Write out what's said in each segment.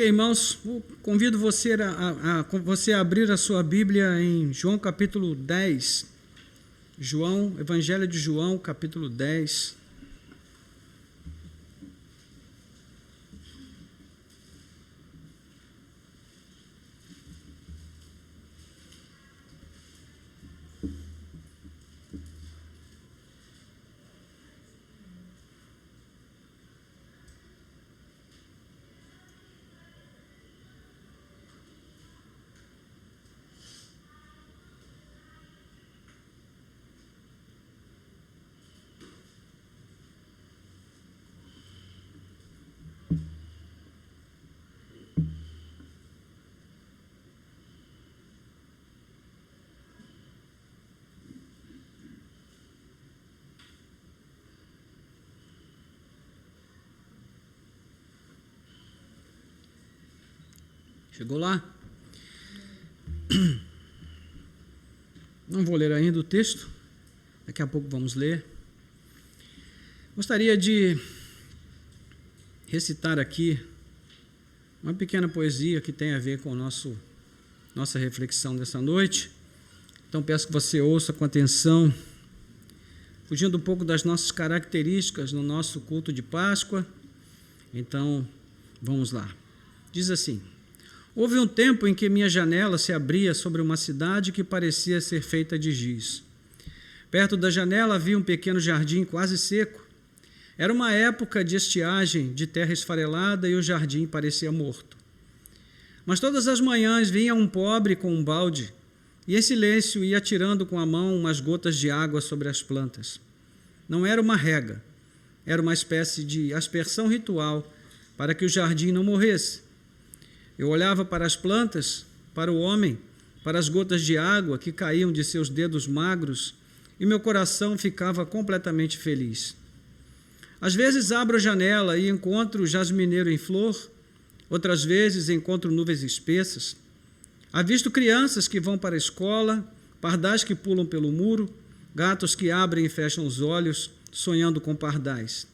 Ok, irmãos, convido você a abrir a sua Bíblia em João capítulo 10. Evangelho de João, capítulo 10. Chegou lá? Não vou ler ainda o texto, daqui a pouco vamos ler. Gostaria de recitar aqui uma pequena poesia que tem a ver com nossa reflexão dessa noite. Então peço que você ouça com atenção, fugindo um pouco das nossas características no nosso culto de Páscoa. Então, vamos lá. Diz assim: houve um tempo em que minha janela se abria sobre uma cidade que parecia ser feita de giz. Perto da janela havia um pequeno jardim quase seco. Era uma época de estiagem, de terra esfarelada, e o jardim parecia morto. Mas todas as manhãs vinha um pobre com um balde, e em silêncio ia tirando com a mão umas gotas de água sobre as plantas. Não era uma rega, era uma espécie de aspersão ritual para que o jardim não morresse. Eu olhava para as plantas, para o homem, para as gotas de água que caíam de seus dedos magros, e meu coração ficava completamente feliz. Às vezes abro a janela e encontro o jasmineiro em flor, outras vezes encontro nuvens espessas. Avisto crianças que vão para a escola, pardais que pulam pelo muro, gatos que abrem e fecham os olhos, sonhando com pardais.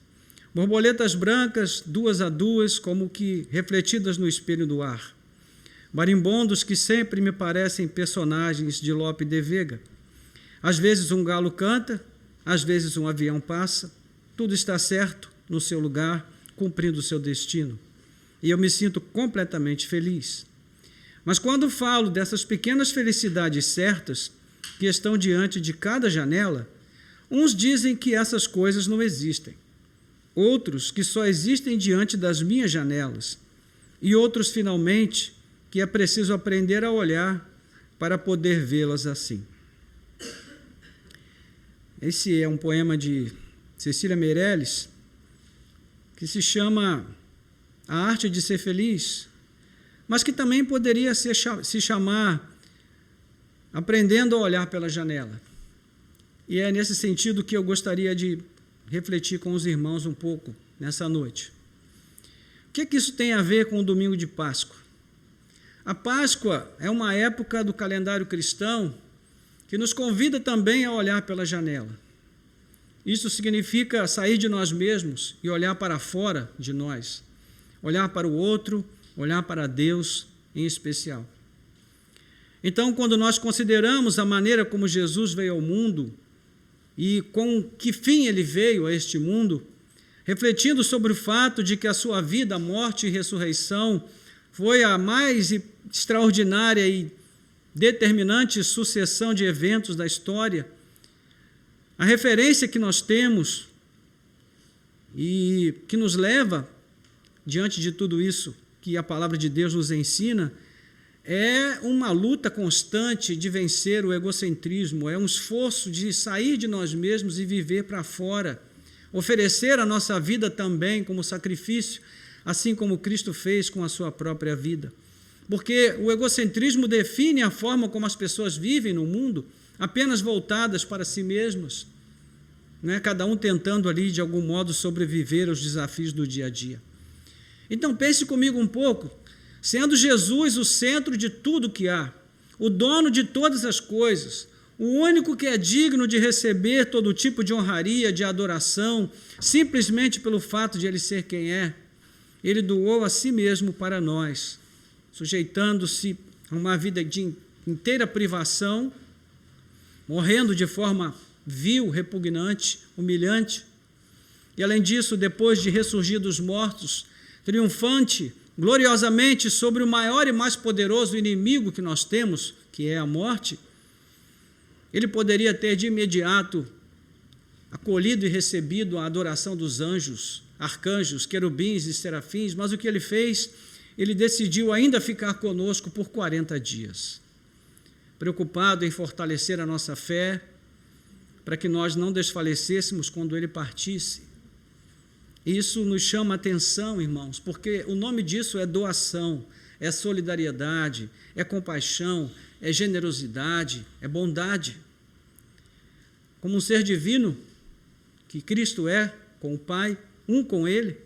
Borboletas brancas, duas a duas, como que refletidas no espelho do ar. Marimbondos que sempre me parecem personagens de Lope de Vega. Às vezes um galo canta, às vezes um avião passa. Tudo está certo no seu lugar, cumprindo o seu destino. E eu me sinto completamente feliz. Mas quando falo dessas pequenas felicidades certas que estão diante de cada janela, uns dizem que essas coisas não existem. Outros que só existem diante das minhas janelas, e outros, finalmente, que é preciso aprender a olhar para poder vê-las assim. Esse é um poema de Cecília Meirelles, que se chama A Arte de Ser Feliz, mas que também poderia se chamar Aprendendo a Olhar pela Janela. E é nesse sentido que eu gostaria de refletir com os irmãos um pouco nessa noite. O que isso tem a ver com o domingo de Páscoa? A Páscoa é uma época do calendário cristão que nos convida também a olhar pela janela. Isso significa sair de nós mesmos e olhar para fora de nós, olhar para o outro, olhar para Deus em especial. Então, quando nós consideramos a maneira como Jesus veio ao mundo, e com que fim ele veio a este mundo, refletindo sobre o fato de que a sua vida, morte e ressurreição foi a mais extraordinária e determinante sucessão de eventos da história, a referência que nós temos e que nos leva, diante de tudo isso que a palavra de Deus nos ensina, é uma luta constante de vencer o egocentrismo, é um esforço de sair de nós mesmos e viver para fora, oferecer a nossa vida também como sacrifício, assim como Cristo fez com a sua própria vida. Porque o egocentrismo define a forma como as pessoas vivem no mundo, apenas voltadas para si mesmas, né? Cada um tentando ali, de algum modo, sobreviver aos desafios do dia a dia. Então pense comigo um pouco. Sendo Jesus o centro de tudo que há, o dono de todas as coisas, o único que é digno de receber todo tipo de honraria, de adoração, simplesmente pelo fato de ele ser quem é, ele doou a si mesmo para nós, sujeitando-se a uma vida de inteira privação, morrendo de forma vil, repugnante, humilhante. E, além disso, depois de ressurgir dos mortos, triunfante, gloriosamente sobre o maior e mais poderoso inimigo que nós temos, que é a morte, ele poderia ter de imediato acolhido e recebido a adoração dos anjos, arcanjos, querubins e serafins, mas o que ele fez? Ele decidiu ainda ficar conosco por 40 dias, preocupado em fortalecer a nossa fé, para que nós não desfalecêssemos quando ele partisse. Isso nos chama a atenção, irmãos, porque o nome disso é doação, é solidariedade, é compaixão, é generosidade, é bondade. Como um ser divino, que Cristo é, com o Pai, um com Ele,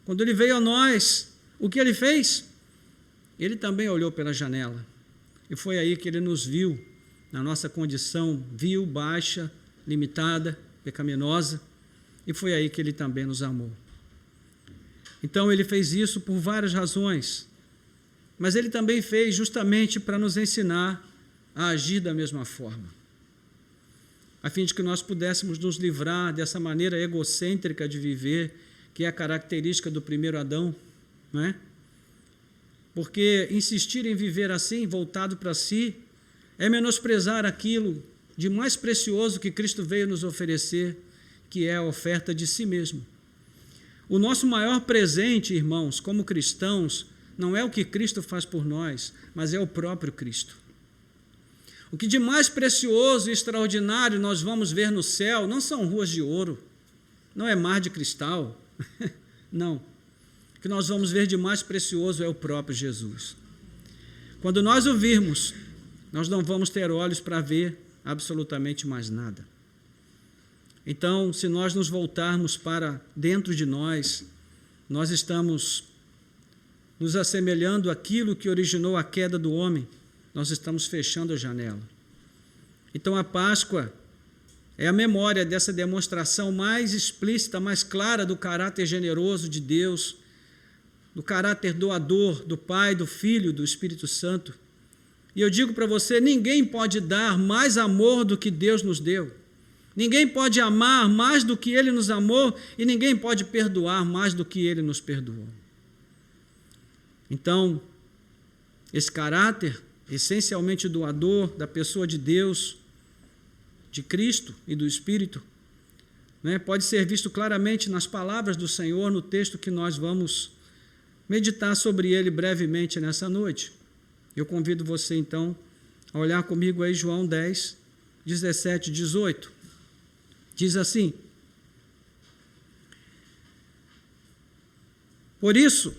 quando Ele veio a nós, o que Ele fez? Ele também olhou pela janela, e foi aí que Ele nos viu, na nossa condição vil, baixa, limitada, pecaminosa, e foi aí que Ele também nos amou. Então, Ele fez isso por várias razões, mas Ele também fez justamente para nos ensinar a agir da mesma forma, a fim de que nós pudéssemos nos livrar dessa maneira egocêntrica de viver, que é a característica do primeiro Adão, não é? Porque insistir em viver assim, voltado para si, é menosprezar aquilo de mais precioso que Cristo veio nos oferecer, que é a oferta de si mesmo. O nosso maior presente, irmãos, como cristãos, não é o que Cristo faz por nós, mas é o próprio Cristo. O que de mais precioso e extraordinário nós vamos ver no céu não são ruas de ouro, não é mar de cristal, não. O que nós vamos ver de mais precioso é o próprio Jesus. Quando nós o virmos, nós não vamos ter olhos para ver absolutamente mais nada. Então, se nós nos voltarmos para dentro de nós, nós estamos nos assemelhando àquilo que originou a queda do homem, nós estamos fechando a janela. Então, a Páscoa é a memória dessa demonstração mais explícita, mais clara do caráter generoso de Deus, do caráter doador do Pai, do Filho, do Espírito Santo. E eu digo para você, ninguém pode dar mais amor do que Deus nos deu. Ninguém pode amar mais do que Ele nos amou e ninguém pode perdoar mais do que Ele nos perdoou. Então, esse caráter essencialmente doador da pessoa de Deus, de Cristo e do Espírito, né, pode ser visto claramente nas palavras do Senhor, no texto que nós vamos meditar sobre ele brevemente nessa noite. Eu convido você, então, a olhar comigo aí João 10, 17 e 18. Diz assim: por isso,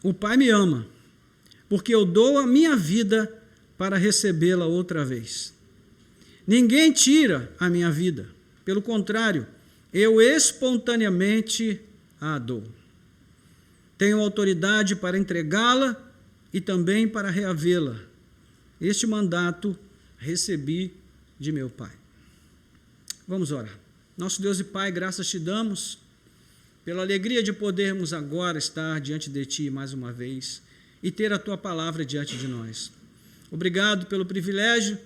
o Pai me ama, porque eu dou a minha vida para recebê-la outra vez. Ninguém tira a minha vida, pelo contrário, eu espontaneamente a dou. Tenho autoridade para entregá-la e também para reavê-la. Este mandato recebi de meu Pai. Vamos orar. Nosso Deus e Pai, graças te damos pela alegria de podermos agora estar diante de Ti mais uma vez e ter a Tua palavra diante de nós. Obrigado pelo privilégio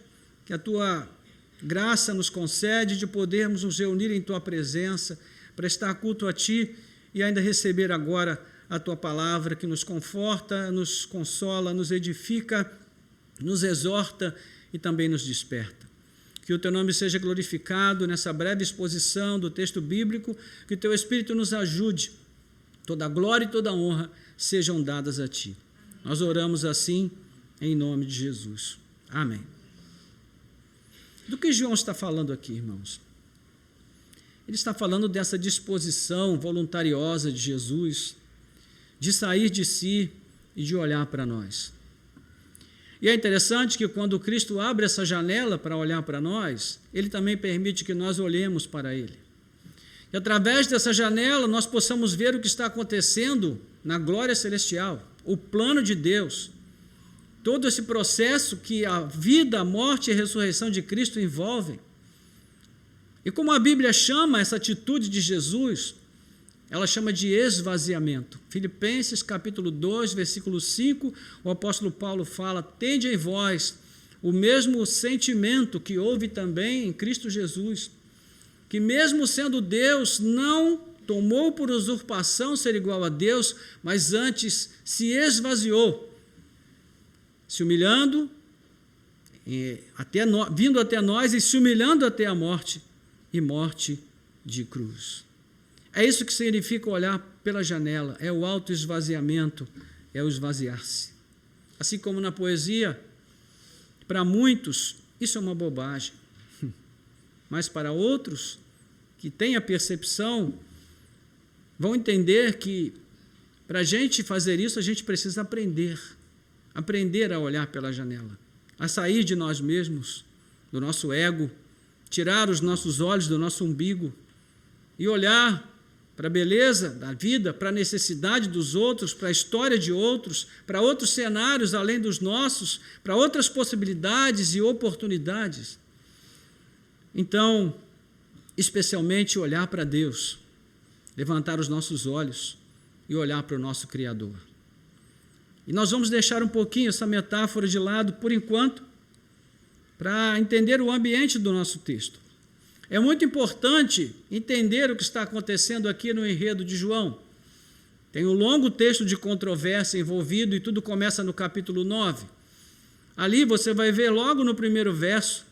que a Tua graça nos concede de podermos nos reunir em Tua presença, prestar culto a Ti e ainda receber agora a Tua palavra que nos conforta, nos consola, nos edifica, nos exorta e também nos desperta. Que o Teu nome seja glorificado nessa breve exposição do texto bíblico, que o Teu Espírito nos ajude, toda a glória e toda a honra sejam dadas a Ti. Nós oramos assim em nome de Jesus. Amém. Do que João está falando aqui, irmãos? Ele está falando dessa disposição voluntariosa de Jesus de sair de si e de olhar para nós. E é interessante que quando Cristo abre essa janela para olhar para nós, Ele também permite que nós olhemos para Ele. E através dessa janela nós possamos ver o que está acontecendo na glória celestial, o plano de Deus, todo esse processo que a vida, a morte e a ressurreição de Cristo envolvem. E como a Bíblia chama essa atitude de Jesus, ela chama de esvaziamento. Filipenses capítulo 2, versículo 5, o apóstolo Paulo fala: tende em vós o mesmo sentimento que houve também em Cristo Jesus, que mesmo sendo Deus, não tomou por usurpação ser igual a Deus, mas antes se esvaziou, se humilhando, vindo até nós e se humilhando até a morte, e morte de cruz. É isso que significa olhar pela janela, é o autoesvaziamento, é o esvaziar-se. Assim como na poesia, para muitos isso é uma bobagem, mas para outros que têm a percepção, vão entender que para a gente fazer isso, a gente precisa aprender a olhar pela janela, a sair de nós mesmos, do nosso ego, tirar os nossos olhos do nosso umbigo e olhar para a beleza da vida, para a necessidade dos outros, para a história de outros, para outros cenários além dos nossos, para outras possibilidades e oportunidades. Então, especialmente olhar para Deus, levantar os nossos olhos e olhar para o nosso Criador. E nós vamos deixar um pouquinho essa metáfora de lado por enquanto, para entender o ambiente do nosso texto. É muito importante entender o que está acontecendo aqui no enredo de João. Tem um longo texto de controvérsia envolvido e tudo começa no capítulo 9. Ali você vai ver logo no primeiro verso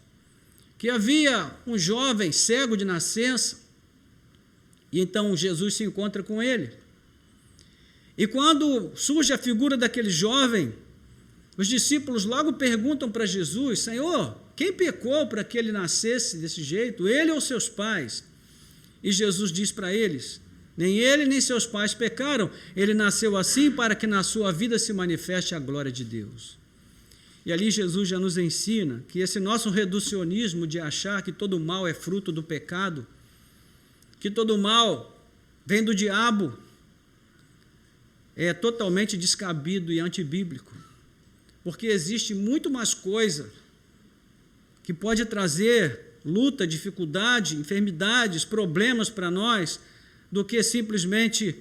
que havia um jovem cego de nascença e então Jesus se encontra com ele. E quando surge a figura daquele jovem, os discípulos logo perguntam para Jesus: Senhor, quem pecou para que ele nascesse desse jeito, ele ou seus pais? E Jesus diz para eles: nem ele nem seus pais pecaram, ele nasceu assim para que na sua vida se manifeste a glória de Deus. E ali Jesus já nos ensina que esse nosso reducionismo de achar que todo mal é fruto do pecado, que todo mal vem do diabo, é totalmente descabido e antibíblico, porque existe muito mais coisa que pode trazer luta, dificuldade, enfermidades, problemas para nós, do que simplesmente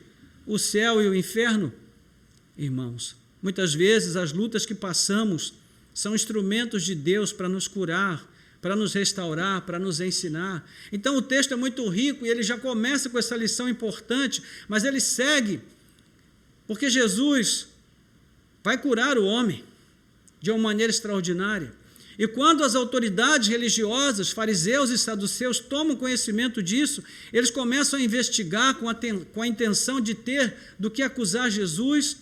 o céu e o inferno. Irmãos, muitas vezes as lutas que passamos são instrumentos de Deus para nos curar, para nos restaurar, para nos ensinar. Então o texto é muito rico e ele já começa com essa lição importante, mas ele segue, porque Jesus vai curar o homem de uma maneira extraordinária. E quando as autoridades religiosas, fariseus e saduceus, tomam conhecimento disso, eles começam a investigar com a intenção de ter do que acusar Jesus,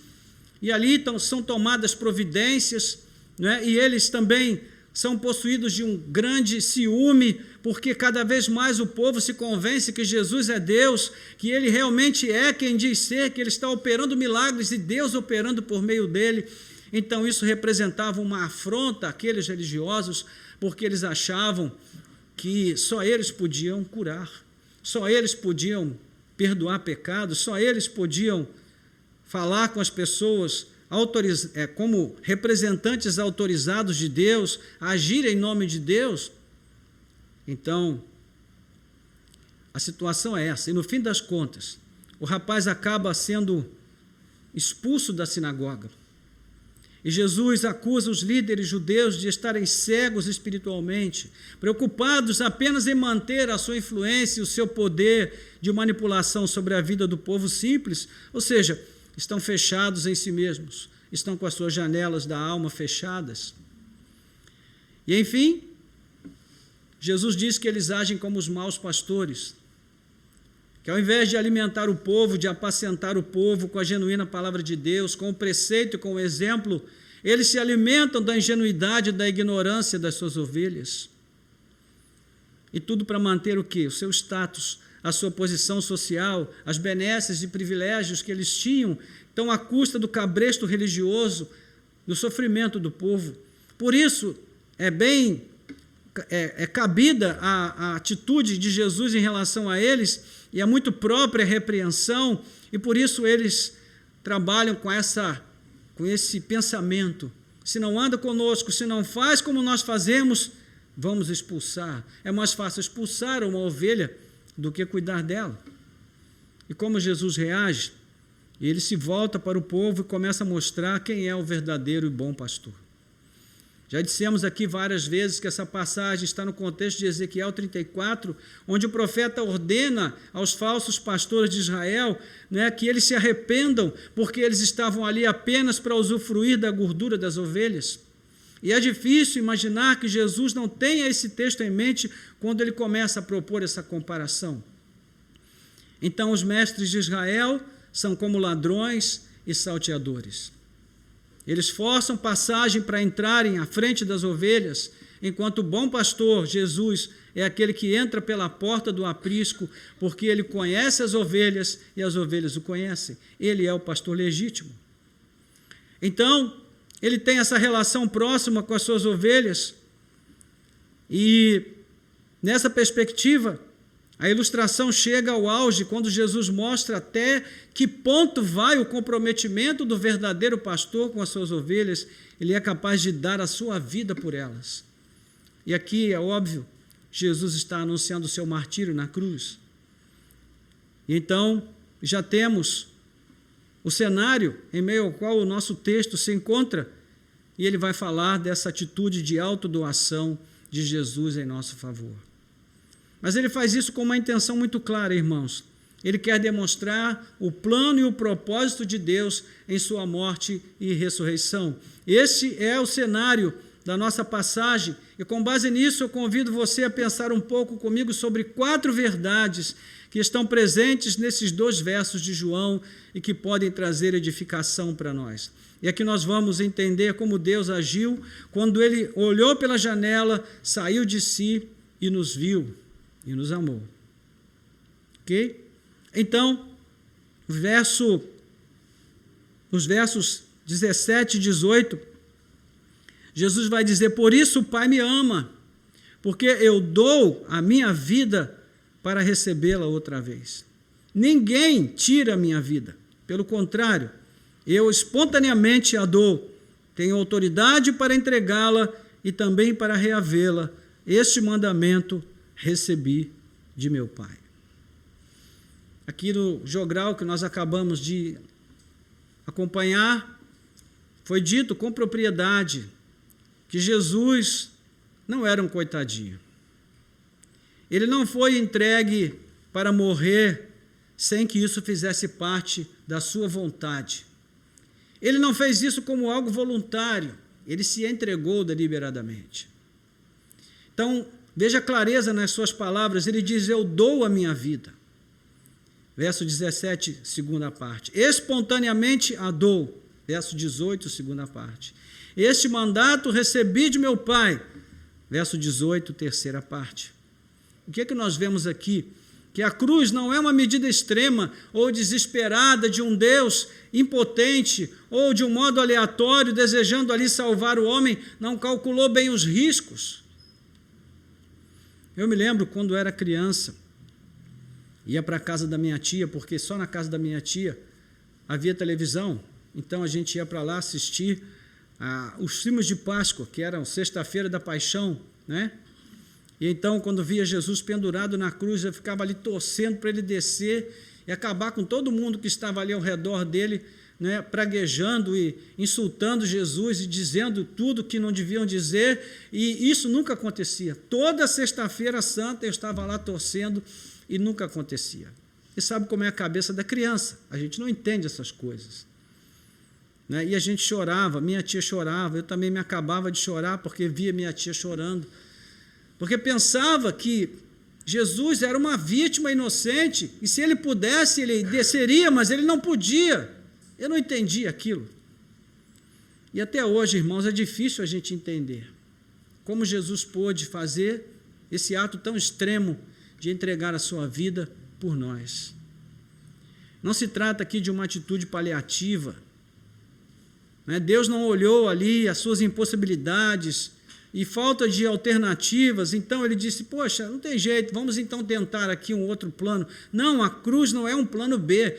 e ali então são tomadas providências, né? E eles também são possuídos de um grande ciúme, porque cada vez mais o povo se convence que Jesus é Deus, que ele realmente é quem diz ser, que ele está operando milagres e Deus operando por meio dele. Então isso representava uma afronta àqueles religiosos, porque eles achavam que só eles podiam curar, só eles podiam perdoar pecados, só eles podiam falar com as pessoas como representantes autorizados de Deus, agir em nome de Deus. Então, a situação é essa, e no fim das contas, o rapaz acaba sendo expulso da sinagoga. E Jesus acusa os líderes judeus de estarem cegos espiritualmente, preocupados apenas em manter a sua influência e o seu poder de manipulação sobre a vida do povo simples, ou seja, estão fechados em si mesmos, estão com as suas janelas da alma fechadas. E, enfim, Jesus diz que eles agem como os maus pastores, que ao invés de alimentar o povo, de apacentar o povo com a genuína palavra de Deus, com o preceito e com o exemplo, eles se alimentam da ingenuidade e da ignorância das suas ovelhas. E tudo para manter o quê? O seu status, a sua posição social, as benesses e privilégios que eles tinham, então à custa do cabresto religioso, do sofrimento do povo. Por isso, é cabida a atitude de Jesus em relação a eles, e é muito própria a repreensão, e por isso eles trabalham com esse pensamento: se não anda conosco, se não faz como nós fazemos, vamos expulsar. É mais fácil expulsar uma ovelha do que cuidar dela. E como Jesus reage? Ele se volta para o povo e começa a mostrar quem é o verdadeiro e bom pastor. Já dissemos aqui várias vezes que essa passagem está no contexto de Ezequiel 34, onde o profeta ordena aos falsos pastores de Israel, né, que eles se arrependam, porque eles estavam ali apenas para usufruir da gordura das ovelhas. E é difícil imaginar que Jesus não tenha esse texto em mente quando ele começa a propor essa comparação. Então, os mestres de Israel são como ladrões e salteadores. Eles forçam passagem para entrarem à frente das ovelhas, enquanto o bom pastor, Jesus, é aquele que entra pela porta do aprisco, porque ele conhece as ovelhas e as ovelhas o conhecem. Ele é o pastor legítimo. Então, ele tem essa relação próxima com as suas ovelhas, e nessa perspectiva, a ilustração chega ao auge quando Jesus mostra até que ponto vai o comprometimento do verdadeiro pastor com as suas ovelhas. Ele é capaz de dar a sua vida por elas. E aqui, é óbvio, Jesus está anunciando o seu martírio na cruz. E então, já temos o cenário em meio ao qual o nosso texto se encontra, e ele vai falar dessa atitude de autodoação de Jesus em nosso favor. Mas ele faz isso com uma intenção muito clara, irmãos. Ele quer demonstrar o plano e o propósito de Deus em sua morte e ressurreição. Esse é o cenário da nossa passagem, e com base nisso eu convido você a pensar um pouco comigo sobre 4 verdades que estão presentes nesses 2 versos de João e que podem trazer edificação para nós. E aqui nós vamos entender como Deus agiu quando ele olhou pela janela, saiu de si e nos viu e nos amou. Ok? Então, os versos 17 e 18, Jesus vai dizer: por isso o Pai me ama, porque eu dou a minha vida para recebê-la outra vez. Ninguém tira a minha vida, pelo contrário, eu espontaneamente a dou. Tenho autoridade para entregá-la e também para reavê-la. Este mandamento recebi de meu Pai. Aqui no jogral que nós acabamos de acompanhar, foi dito com propriedade que Jesus não era um coitadinho. Ele não foi entregue para morrer sem que isso fizesse parte da sua vontade. Ele não fez isso como algo voluntário, ele se entregou deliberadamente. Então, veja a clareza nas suas palavras, ele diz: eu dou a minha vida. Verso 17, segunda parte. Espontaneamente a dou. Verso 18, segunda parte. Este mandato recebi de meu Pai. Verso 18, terceira parte. O que é que nós vemos aqui? Que a cruz não é uma medida extrema ou desesperada de um Deus impotente ou de um modo aleatório desejando ali salvar o homem, não calculou bem os riscos. Eu me lembro quando era criança, ia para a casa da minha tia, porque só na casa da minha tia havia televisão, então a gente ia para lá assistir os filmes de Páscoa, que eram Sexta-feira da Paixão, né? E então, quando via Jesus pendurado na cruz, eu ficava ali torcendo para ele descer e acabar com todo mundo que estava ali ao redor dele, né, praguejando e insultando Jesus e dizendo tudo que não deviam dizer, e isso nunca acontecia. Toda sexta-feira santa eu estava lá torcendo e nunca acontecia. E sabe como é a cabeça da criança? A gente não entende essas coisas. Né? E a gente chorava, minha tia chorava, eu também me acabava de chorar porque via minha tia chorando. Porque pensava que Jesus era uma vítima inocente, e se ele pudesse, ele desceria, mas ele não podia. Eu não entendia aquilo. E até hoje, irmãos, é difícil a gente entender como Jesus pôde fazer esse ato tão extremo de entregar a sua vida por nós. Não se trata aqui de uma atitude paliativa. Né? Deus não olhou ali as suas impossibilidades e falta de alternativas, então ele disse: poxa, não tem jeito, vamos então tentar aqui um outro plano. Não, a cruz não é um plano B.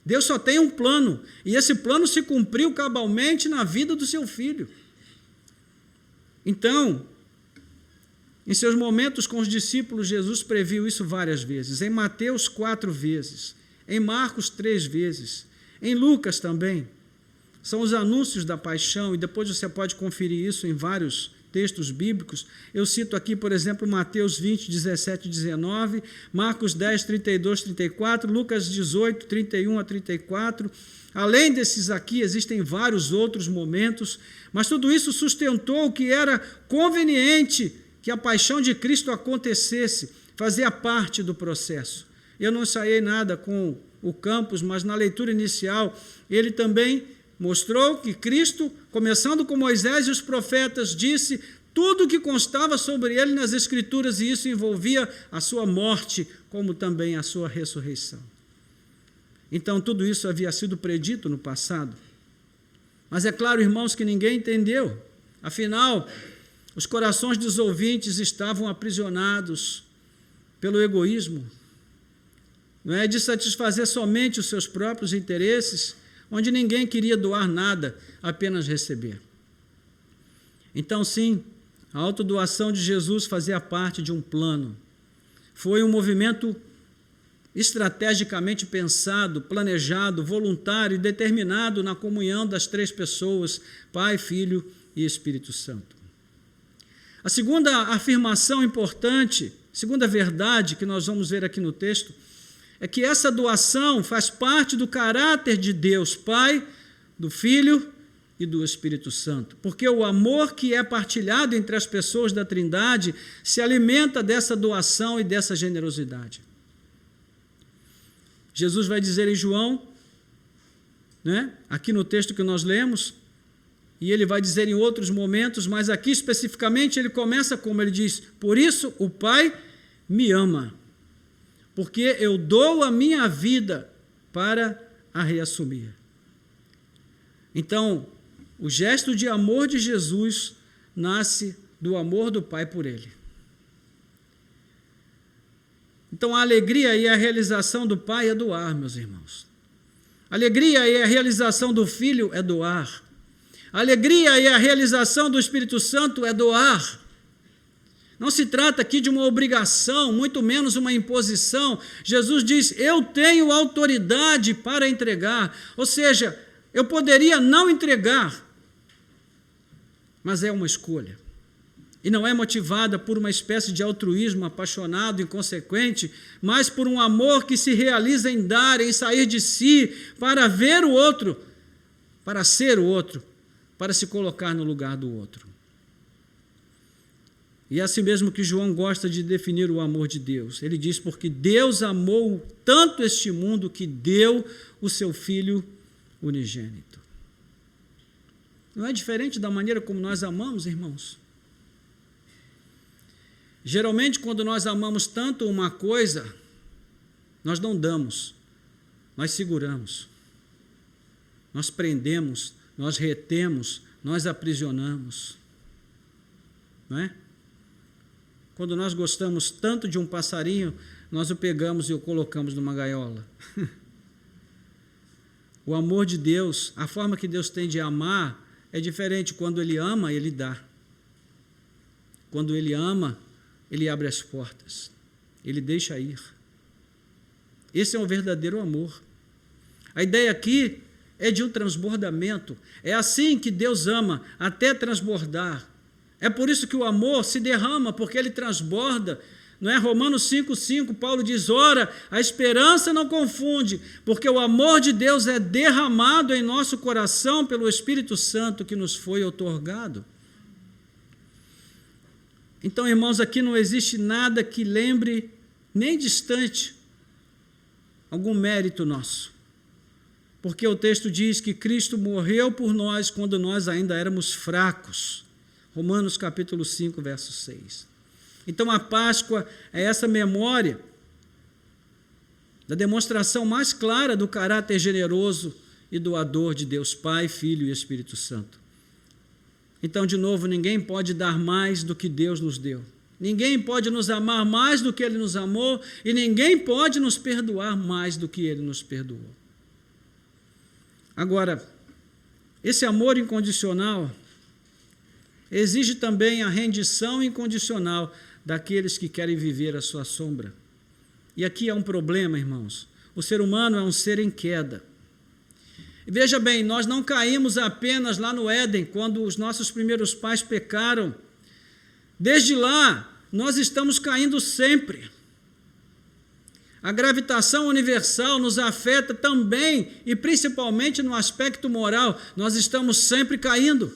Deus só tem um plano, e esse plano se cumpriu cabalmente na vida do seu filho. Então, em seus momentos com os discípulos, Jesus previu isso várias vezes. Em Mateus 4 vezes, Em Marcos, 3 vezes. Em Lucas também. São os anúncios da paixão, e depois você pode conferir isso em vários textos bíblicos. Eu cito aqui, por exemplo, Mateus 20, 17 e 19, Marcos 10, 32, 34, Lucas 18, 31 a 34. Além desses aqui, existem vários outros momentos, mas tudo isso sustentou que era conveniente que a paixão de Cristo acontecesse, fazia parte do processo. Eu não ensaiei nada com o Campos, mas na leitura inicial, ele também mostrou que Cristo, começando com Moisés e os profetas, disse tudo o que constava sobre ele nas Escrituras, e isso envolvia a sua morte, como também a sua ressurreição. Então, tudo isso havia sido predito no passado. Mas é claro, irmãos, que ninguém entendeu. Afinal, os corações dos ouvintes estavam aprisionados pelo egoísmo, não é, de satisfazer somente os seus próprios interesses, onde ninguém queria doar nada, apenas receber. Então, sim, a autodoação de Jesus fazia parte de um plano. Foi um movimento estrategicamente pensado, planejado, voluntário e determinado na comunhão das 3 pessoas, Pai, Filho e Espírito Santo. A segunda afirmação importante, segunda verdade que nós vamos ver aqui no texto, é que essa doação faz parte do caráter de Deus Pai, do Filho e do Espírito Santo, porque o amor que é partilhado entre as pessoas da Trindade se alimenta dessa doação e dessa generosidade. Jesus vai dizer em João, né, aqui no texto que nós lemos, e ele vai dizer em outros momentos, mas aqui especificamente ele começa como ele diz: por isso o Pai me ama, porque eu dou a minha vida para a reassumir. Então, o gesto de amor de Jesus nasce do amor do Pai por ele. Então, a alegria e a realização do Pai é doar, meus irmãos. A alegria e a realização do Filho é doar. A alegria e a realização do Espírito Santo é doar. Não se trata aqui de uma obrigação, muito menos uma imposição. Jesus diz: eu tenho autoridade para entregar. Ou seja, eu poderia não entregar, mas é uma escolha. E não é motivada por uma espécie de altruísmo apaixonado, inconsequente, mas por um amor que se realiza em dar, em sair de si, para ver o outro, para ser o outro, para se colocar no lugar do outro. E é assim mesmo que João gosta de definir o amor de Deus. Ele diz: porque Deus amou tanto este mundo que deu o seu Filho unigênito. Não é diferente da maneira como nós amamos, irmãos? Geralmente, quando nós amamos tanto uma coisa, nós não damos, nós seguramos, nós prendemos, nós retemos, nós aprisionamos. Não é? Quando nós gostamos tanto de um passarinho, nós o pegamos e o colocamos numa gaiola. O amor de Deus, a forma que Deus tem de amar, é diferente. Quando Ele ama, Ele dá. Quando Ele ama, Ele abre as portas, Ele deixa ir. Esse é um verdadeiro amor. A ideia aqui é de um transbordamento. É assim que Deus ama, até transbordar. É por isso que o amor se derrama, porque ele transborda. Não é? Romanos 5,5, Paulo diz: ora, a esperança não confunde, porque o amor de Deus é derramado em nosso coração pelo Espírito Santo que nos foi outorgado. Então, irmãos, aqui não existe nada que lembre, nem distante, algum mérito nosso. Porque o texto diz que Cristo morreu por nós quando nós ainda éramos fracos. Romanos capítulo 5, verso 6. Então, a Páscoa é essa memória da demonstração mais clara do caráter generoso e doador de Deus Pai, Filho e Espírito Santo. Então, de novo, ninguém pode dar mais do que Deus nos deu. Ninguém pode nos amar mais do que Ele nos amou, e ninguém pode nos perdoar mais do que Ele nos perdoou. Agora, esse amor incondicional exige também a rendição incondicional daqueles que querem viver à sua sombra. E aqui há um problema, irmãos. o ser humano é um ser em queda. E veja bem, nós não caímos apenas lá no Éden, quando os nossos primeiros pais pecaram. Desde lá, nós estamos caindo sempre. A gravitação universal nos afeta também, e principalmente no aspecto moral, nós estamos sempre caindo.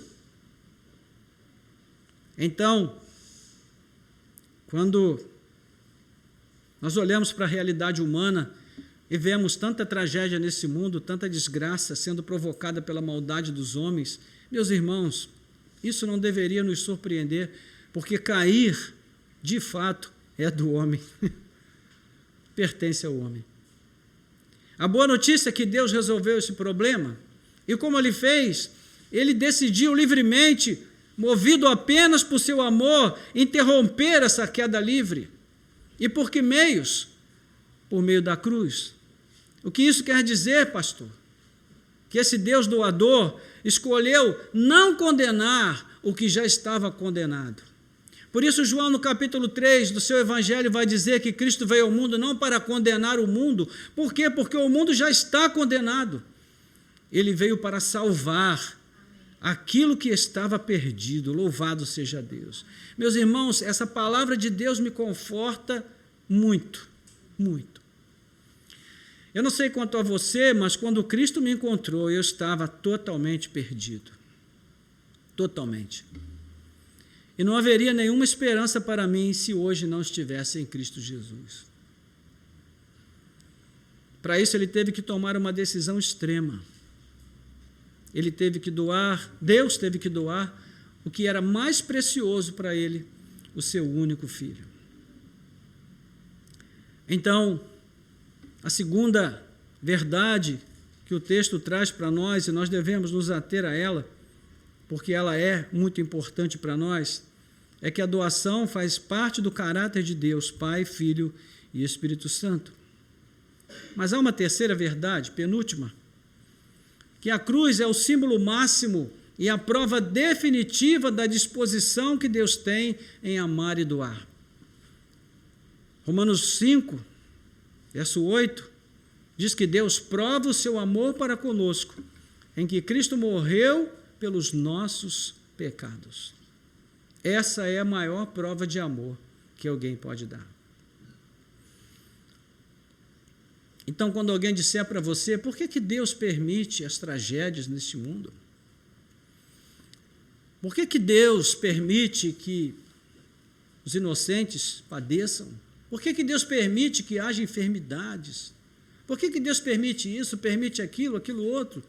Então, quando nós olhamos para a realidade humana e vemos tanta tragédia nesse mundo, tanta desgraça sendo provocada pela maldade dos homens, meus irmãos, isso não deveria nos surpreender, porque cair, de fato, é do homem. Pertence ao homem. A boa notícia é que Deus resolveu esse problema, e como Ele fez, Ele decidiu livremente, movido apenas por seu amor, interromper essa queda livre. E por que meios? Por meio da cruz. O que isso quer dizer, pastor? Que esse Deus doador escolheu não condenar o que já estava condenado. Por isso, João, no capítulo 3 do seu evangelho, vai dizer que Cristo veio ao mundo não para condenar o mundo. Por quê? Porque o mundo já está condenado. Ele veio para salvar aquilo que estava perdido. Louvado seja Deus. Meus irmãos, essa palavra de Deus me conforta muito, muito. Eu não sei quanto a você, mas quando Cristo me encontrou, eu estava totalmente perdido. Totalmente. E não haveria nenhuma esperança para mim se hoje não estivesse em Cristo Jesus. Para isso, Ele teve que tomar uma decisão extrema. Ele teve que doar, Deus teve que doar o que era mais precioso para Ele, o seu único filho. Então, a segunda verdade que o texto traz para nós, e nós devemos nos ater a ela, porque ela é muito importante para nós, é que a doação faz parte do caráter de Deus, Pai, Filho e Espírito Santo. Mas há uma terceira verdade, penúltima, que a cruz é o símbolo máximo e a prova definitiva da disposição que Deus tem em amar e doar. Romanos 5, verso 8, diz que Deus prova o seu amor para conosco, em que Cristo morreu pelos nossos pecados. Essa é a maior prova de amor que alguém pode dar. Então, quando alguém disser para você, por que Deus permite as tragédias neste mundo? Por que Deus permite que os inocentes padeçam? Por que Deus permite que haja enfermidades? Por que Deus permite isso, permite aquilo, aquilo outro?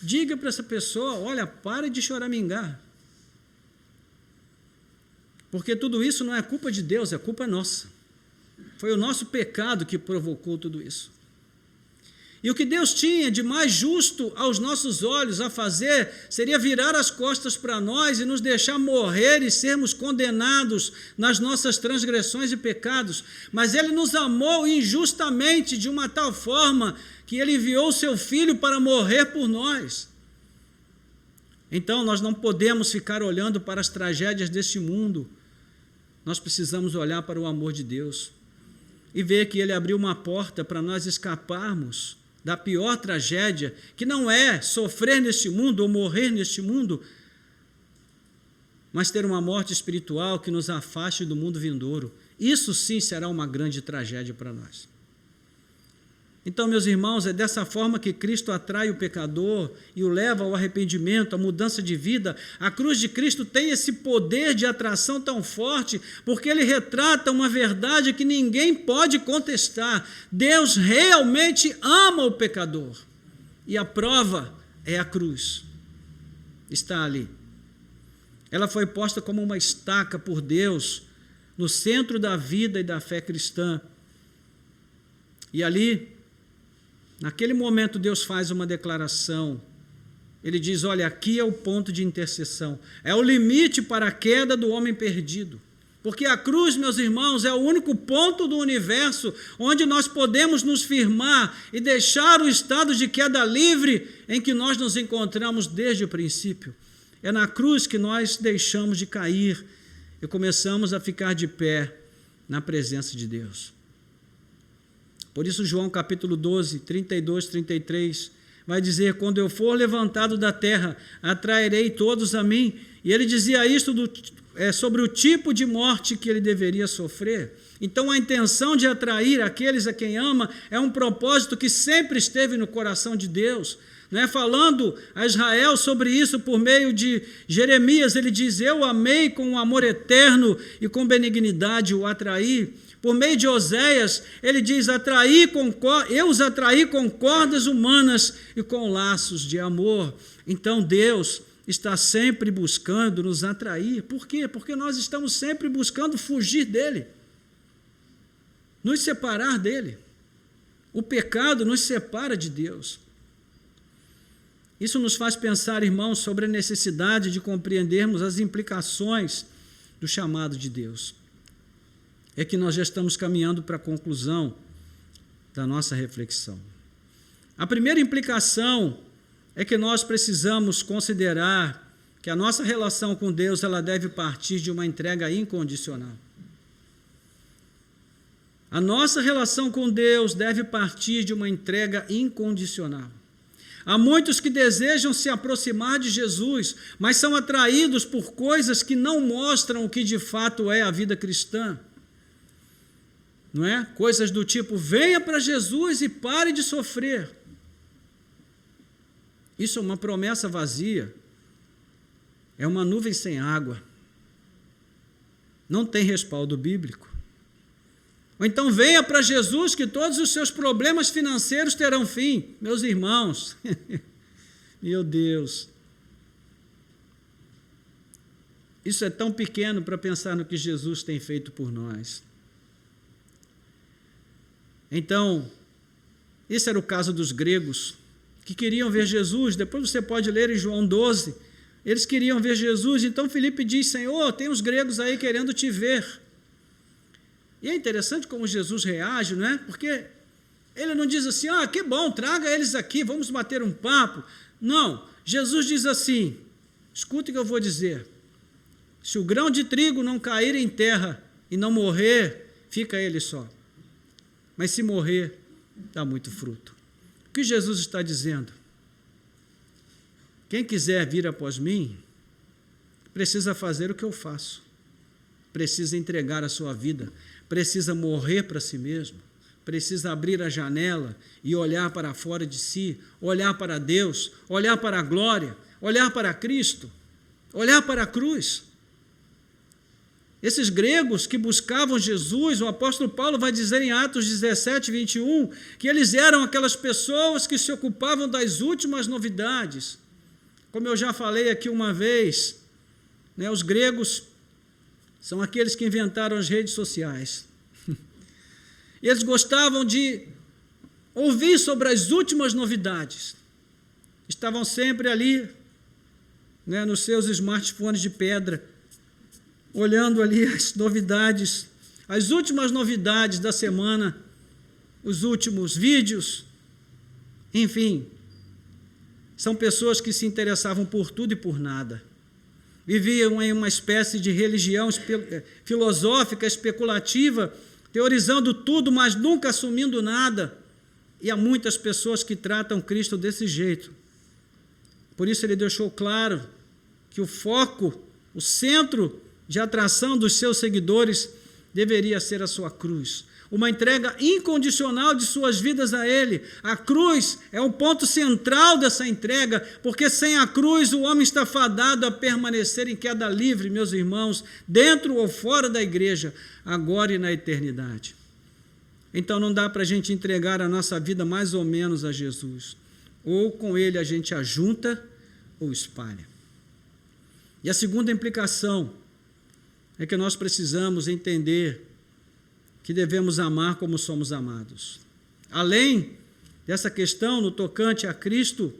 Diga para essa pessoa, olha, pare de choramingar. Porque tudo isso não é culpa de Deus, é culpa nossa. Foi o nosso pecado que provocou tudo isso. E o que Deus tinha de mais justo aos nossos olhos a fazer seria virar as costas para nós e nos deixar morrer e sermos condenados nas nossas transgressões e pecados. Mas Ele nos amou injustamente de uma tal forma que Ele enviou o Seu Filho para morrer por nós. Então nós não podemos ficar olhando para as tragédias deste mundo. Nós precisamos olhar para o amor de Deus e ver que Ele abriu uma porta para nós escaparmos da pior tragédia, que não é sofrer neste mundo ou morrer neste mundo, mas ter uma morte espiritual que nos afaste do mundo vindouro. Isso sim será uma grande tragédia para nós. Então, meus irmãos, é dessa forma que Cristo atrai o pecador e o leva ao arrependimento, à mudança de vida. A cruz de Cristo tem esse poder de atração tão forte, porque ele retrata uma verdade que ninguém pode contestar. Deus realmente ama o pecador. E a prova é a cruz. Está ali. Ela foi posta como uma estaca por Deus no centro da vida e da fé cristã. E ali, naquele momento, Deus faz uma declaração. Ele diz, olha, aqui é o ponto de intercessão. É o limite para a queda do homem perdido. Porque a cruz, meus irmãos, é o único ponto do universo onde nós podemos nos firmar e deixar o estado de queda livre em que nós nos encontramos desde o princípio. É na cruz que nós deixamos de cair e começamos a ficar de pé na presença de Deus. Por isso, João capítulo 12, 32, 33, vai dizer: quando eu for levantado da terra, atrairei todos a mim. E ele dizia isto sobre o tipo de morte que ele deveria sofrer. Então, a intenção de atrair aqueles a quem ama é um propósito que sempre esteve no coração de Deus. Né? Falando a Israel sobre isso por meio de Jeremias, ele diz: eu amei com um amor eterno e com benignidade o atraí. Por meio de Oséias, ele diz: eu os atraí com cordas humanas e com laços de amor. Então Deus está sempre buscando nos atrair. Por quê? Porque nós estamos sempre buscando fugir dele, nos separar dele. O pecado nos separa de Deus. Isso nos faz pensar, irmãos, sobre a necessidade de compreendermos as implicações do chamado de Deus. É que nós já estamos caminhando para a conclusão da nossa reflexão. A primeira implicação é que nós precisamos considerar que a nossa relação com Deus ela deve partir de uma entrega incondicional. A nossa relação com Deus deve partir de uma entrega incondicional. Há muitos que desejam se aproximar de Jesus, mas são atraídos por coisas que não mostram o que de fato é a vida cristã. Não é? Coisas do tipo: venha para Jesus e pare de sofrer. Isso é uma promessa vazia. É uma nuvem sem água. Não tem respaldo bíblico. Ou então, venha para Jesus que todos os seus problemas financeiros terão fim. Meus irmãos, meu Deus, isso é tão pequeno para pensar no que Jesus tem feito por nós. Então, esse era o caso dos gregos, que queriam ver Jesus. Depois você pode ler em João 12, eles queriam ver Jesus. Então Filipe diz: Senhor, tem os gregos aí querendo te ver. E é interessante como Jesus reage, não é? Porque ele não diz assim: que bom, traga eles aqui, vamos bater um papo. Não, Jesus diz assim: escuta o que eu vou dizer. Se o grão de trigo não cair em terra e não morrer, fica ele só. Mas se morrer, dá muito fruto. O que Jesus está dizendo? Quem quiser vir após mim, precisa fazer o que eu faço. Precisa entregar a sua vida. Precisa morrer para si mesmo. Precisa abrir a janela e olhar para fora de si, olhar para Deus, olhar para a glória, olhar para Cristo, olhar para a cruz. Esses gregos que buscavam Jesus, o apóstolo Paulo vai dizer em Atos 17, 21, que eles eram aquelas pessoas que se ocupavam das últimas novidades. Como eu já falei aqui uma vez, né, os gregos são aqueles que inventaram as redes sociais. Eles gostavam de ouvir sobre as últimas novidades. Estavam sempre ali, né, nos seus smartphones de pedra, olhando ali as novidades, as últimas novidades da semana, os últimos vídeos, enfim. São pessoas que se interessavam por tudo e por nada. Viviam em uma espécie de religião filosófica, especulativa, teorizando tudo, mas nunca assumindo nada. E há muitas pessoas que tratam Cristo desse jeito. Por isso ele deixou claro que o foco, o centro de atração dos seus seguidores deveria ser a sua cruz. Uma entrega incondicional de suas vidas a Ele. A cruz é o ponto central dessa entrega, porque sem a cruz o homem está fadado a permanecer em queda livre, meus irmãos, dentro ou fora da igreja, agora e na eternidade. Então não dá para a gente entregar a nossa vida mais ou menos a Jesus. Ou com Ele a gente ajunta ou espalha. E a segunda implicação é que nós precisamos entender que devemos amar como somos amados. Além dessa questão no tocante a Cristo,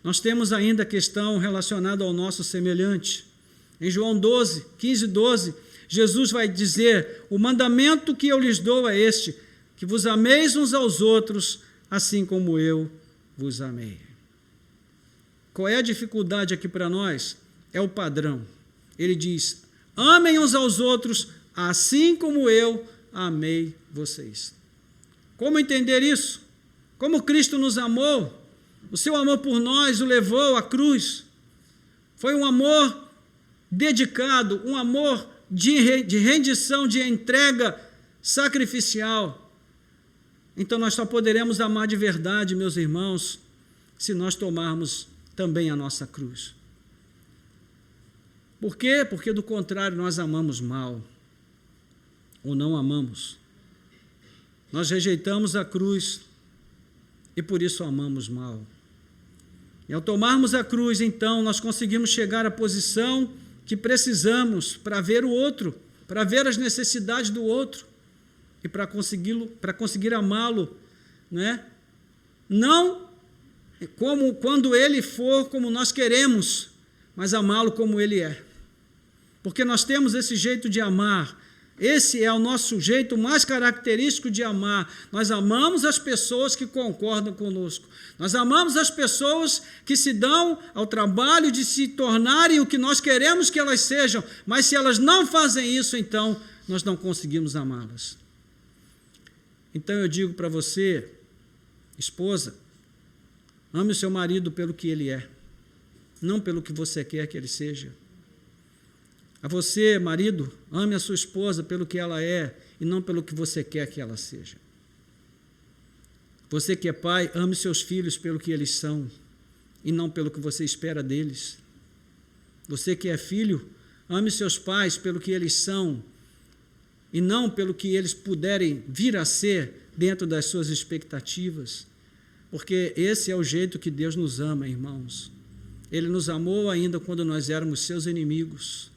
nós temos ainda a questão relacionada ao nosso semelhante. Em João 12, 15, 12, Jesus vai dizer: o mandamento que eu lhes dou é este, que vos ameis uns aos outros, assim como eu vos amei. Qual é a dificuldade aqui para nós? É o padrão. Ele diz: amem uns aos outros, assim como eu amei vocês. Como entender isso? Como Cristo nos amou, o seu amor por nós o levou à cruz. Foi um amor dedicado, um amor de rendição, de entrega sacrificial. Então nós só poderemos amar de verdade, meus irmãos, se nós tomarmos também a nossa cruz. Por quê? Porque do contrário nós amamos mal, ou não amamos. Nós rejeitamos a cruz e por isso amamos mal. E ao tomarmos a cruz, então, nós conseguimos chegar à posição que precisamos para ver o outro, para ver as necessidades do outro e para conseguir amá-lo, né? Não como quando ele for como nós queremos, mas amá-lo como ele é. Porque nós temos esse jeito de amar. Esse é o nosso jeito mais característico de amar. Nós amamos as pessoas que concordam conosco. Nós amamos as pessoas que se dão ao trabalho de se tornarem o que nós queremos que elas sejam, mas se elas não fazem isso, então nós não conseguimos amá-las. Então eu digo para você, esposa, ame o seu marido pelo que ele é, não pelo que você quer que ele seja. A você, marido, ame a sua esposa pelo que ela é e não pelo que você quer que ela seja. Você que é pai, ame seus filhos pelo que eles são e não pelo que você espera deles. Você que é filho, ame seus pais pelo que eles são e não pelo que eles puderem vir a ser dentro das suas expectativas. Porque esse é o jeito que Deus nos ama, irmãos. Ele nos amou ainda quando nós éramos seus inimigos.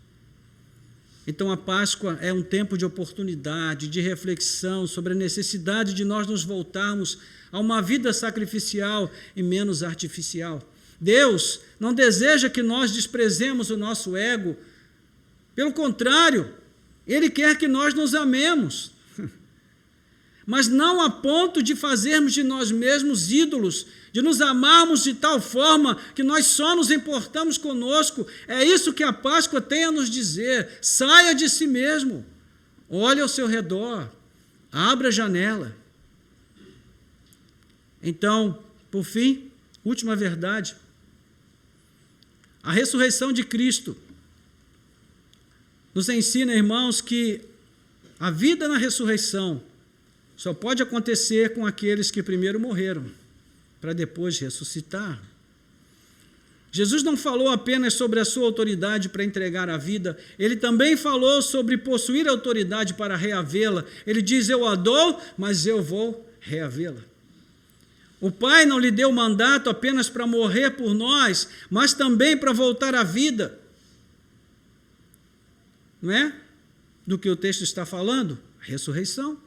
Então a Páscoa é um tempo de oportunidade, de reflexão sobre a necessidade de nós nos voltarmos a uma vida sacrificial e menos artificial. Deus não deseja que nós desprezemos o nosso ego. Pelo contrário, Ele quer que nós nos amemos. Mas não a ponto de fazermos de nós mesmos ídolos, de nos amarmos de tal forma que nós só nos importamos conosco. É isso que a Páscoa tem a nos dizer. Saia de si mesmo, olhe ao seu redor, abra a janela. Então, por fim, última verdade, a ressurreição de Cristo nos ensina, irmãos, que a vida na ressurreição só pode acontecer com aqueles que primeiro morreram, para depois ressuscitar. Jesus não falou apenas sobre a sua autoridade para entregar a vida, ele também falou sobre possuir autoridade para reavê-la. Ele diz, eu a dou, mas eu vou reavê-la. O Pai não lhe deu mandato apenas para morrer por nós, mas também para voltar à vida. Não é? Do que o texto está falando? A ressurreição.